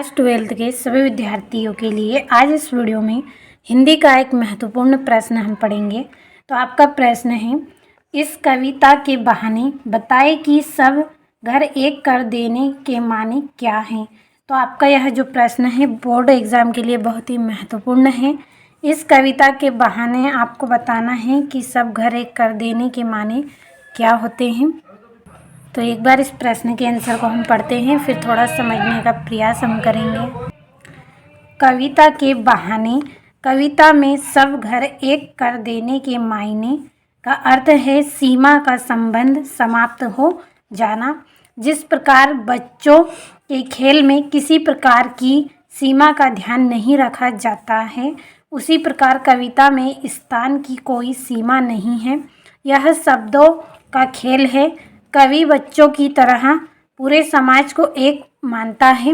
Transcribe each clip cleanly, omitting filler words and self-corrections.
Class 12th के सभी विद्यार्थियों के लिए आज इस वीडियो में हिंदी का एक महत्वपूर्ण प्रश्न हम पढ़ेंगे। तो आपका प्रश्न है, इस कविता के बहाने बताए कि सब घर एक कर देने के माने क्या हैं। तो आपका यह जो प्रश्न है बोर्ड एग्ज़ाम के लिए बहुत ही महत्वपूर्ण है। इस कविता के बहाने आपको बताना है कि सब घर एक कर देने के माने क्या होते हैं। तो एक बार इस प्रश्न के आंसर को हम पढ़ते हैं, फिर थोड़ा समझने का प्रयास हम करेंगे। कविता के बहाने, कविता में सब घर एक कर देने के मायने का अर्थ है सीमा का संबंध समाप्त हो जाना। जिस प्रकार बच्चों के खेल में किसी प्रकार की सीमा का ध्यान नहीं रखा जाता है, उसी प्रकार कविता में स्थान की कोई सीमा नहीं है। यह शब्दों का खेल है। कवि बच्चों की तरह पूरे समाज को एक मानता है।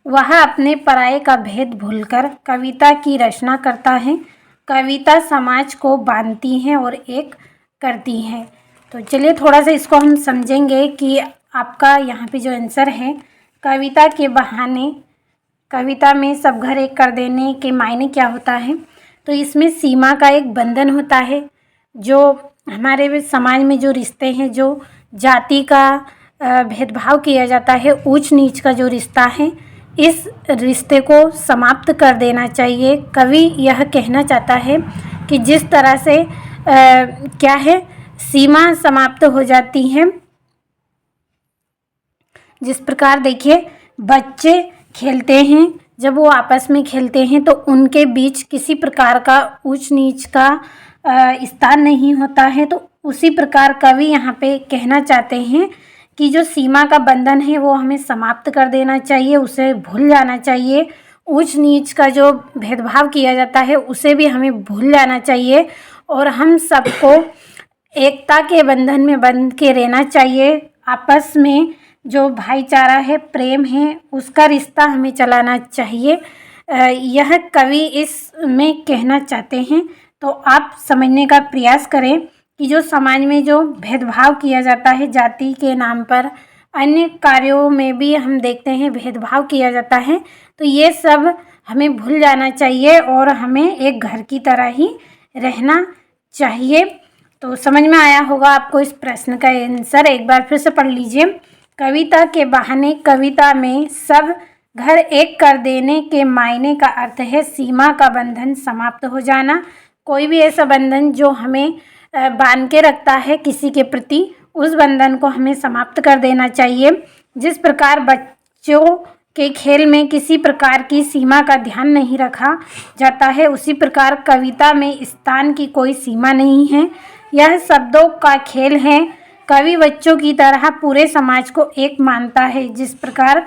वह अपने पराये का भेद भूलकर कविता की रचना करता है। कविता समाज को बांधती है और एक करती है। तो चलिए थोड़ा सा इसको हम समझेंगे कि आपका यहाँ पे जो आंसर है, कविता के बहाने, कविता में सब घर एक कर देने के मायने क्या होता है। तो इसमें सीमा का एक बंधन होता है। जो हमारे समाज में जो रिश्ते हैं, जो जाति का भेदभाव किया जाता है, ऊंच नीच का जो रिश्ता है, इस रिश्ते को समाप्त कर देना चाहिए। कवि यह कहना चाहता है कि जिस तरह से क्या है, सीमा समाप्त हो जाती है। जिस प्रकार देखिए बच्चे खेलते हैं, जब वो आपस में खेलते हैं तो उनके बीच किसी प्रकार का ऊंच नीच का स्थान नहीं होता है। तो उसी प्रकार कवि यहाँ पे कहना चाहते हैं कि जो सीमा का बंधन है वो हमें समाप्त कर देना चाहिए, उसे भूल जाना चाहिए। ऊंच नीच का जो भेदभाव किया जाता है उसे भी हमें भूल जाना चाहिए और हम सबको एकता के बंधन में बंध के रहना चाहिए। आपस में जो भाईचारा है, प्रेम है, उसका रिश्ता हमें चलाना चाहिए। यह कवि इसमें कहना चाहते हैं। तो आप समझने का प्रयास करें कि जो समाज में जो भेदभाव किया जाता है जाति के नाम पर, अन्य कार्यों में भी हम देखते हैं भेदभाव किया जाता है। तो ये सब हमें भूल जाना चाहिए और हमें एक घर की तरह ही रहना चाहिए। तो समझ में आया होगा आपको इस प्रश्न का आंसर। एक बार फिर से पढ़ लीजिए। कविता के बहाने, कविता में सब घर एक कर देने के मायने का अर्थ है सीमा का बंधन समाप्त हो जाना। कोई भी ऐसा बंधन जो हमें बांध के रखता है किसी के प्रति, उस बंधन को हमें समाप्त कर देना चाहिए। जिस प्रकार बच्चों के खेल में किसी प्रकार की सीमा का ध्यान नहीं रखा जाता है, उसी प्रकार कविता में स्थान की कोई सीमा नहीं है। यह शब्दों का खेल है। कवि बच्चों की तरह पूरे समाज को एक मानता है। जिस प्रकार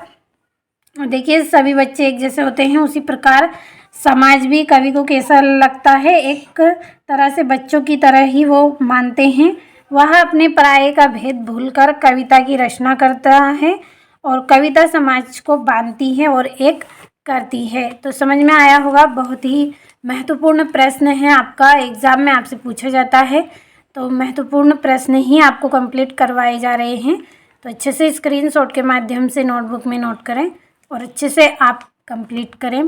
देखिए सभी बच्चे एक जैसे होते हैं, उसी प्रकार समाज भी कवि को कैसा लगता है, एक तरह से बच्चों की तरह ही वो मानते हैं। वह अपने पराये का भेद भूलकर कविता की रचना करता है और कविता समाज को बांधती है और एक करती है। तो समझ में आया होगा, बहुत ही महत्वपूर्ण प्रश्न है आपका, एग्ज़ाम में आपसे पूछा जाता है। तो महत्वपूर्ण प्रश्न ही आपको कंप्लीट करवाए जा रहे हैं। तो अच्छे से स्क्रीनशॉट के माध्यम से नोटबुक में नोट करें और अच्छे से आप कंप्लीट करें।